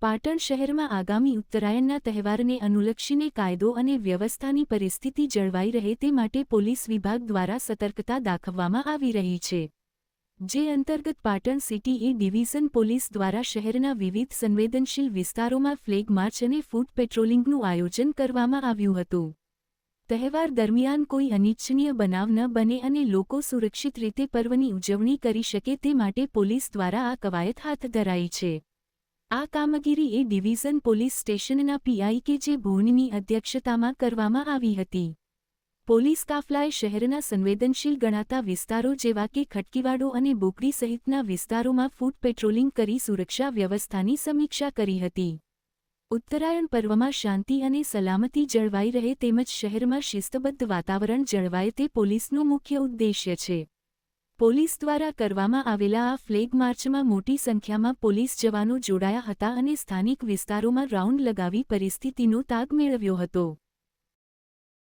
પાટણ શહેરમાં આગામી ઉત્તરાયણના તહેવારને અનુલક્ષીને કાયદો અને વ્યવસ્થાની પરિસ્થિતિ જળવાઈ રહે તે માટે પોલીસ વિભાગ દ્વારા સતર્કતા દાખવવામાં આવી રહી છે. જે અંતર્ગત પાટણ સિટી એ ડિવિઝન પોલીસ દ્વારા શહેરના વિવિધ સંવેદનશીલ વિસ્તારોમાં ફ્લેગ માર્ચ અને ફૂટ પેટ્રોલિંગનું આયોજન કરવામાં આવ્યું હતું. તહેવાર દરમિયાન કોઈ અનિચ્છનીય બનાવ ન બને અને લોકો સુરક્ષિત રીતે પર્વની ઉજવણી કરી શકે તે માટે પોલીસ દ્વારા આ કવાયત હાથ ધરાઈ છે. આ કામગીરી એ ડિવિઝન પોલીસ સ્ટેશનના પીઆઈ કે જે ભુવનની અધ્યક્ષતામાં કરવામાં આવી હતી. પોલીસ કાફલાએ શહેરના સંવેદનશીલ ગણાતા વિસ્તારો જેવા કે ખટકીવાડો અને બોકડી સહિતના વિસ્તારોમાં ફૂટ પેટ્રોલિંગ કરી સુરક્ષા વ્યવસ્થાની સમીક્ષા કરી હતી. ઉત્તરાયણ પર્વમાં શાંતિ અને સલામતી જળવાઈ રહે તેમજ શહેરમાં શિસ્તબદ્ધ વાતાવરણ જળવાય તે પોલીસનો મુખ્ય ઉદ્દેશ્ય છે. પોલીસ દ્વારા કરવામાં આવેલા આ ફ્લેગ માર્ચમાં મોટી સંખ્યામાં પોલીસ જવાનો જોડાયા હતા અને સ્થાનિક વિસ્તારોમાં રાઉન્ડ લગાવી પરિસ્થિતિનો તાગ મેળવ્યો હતો.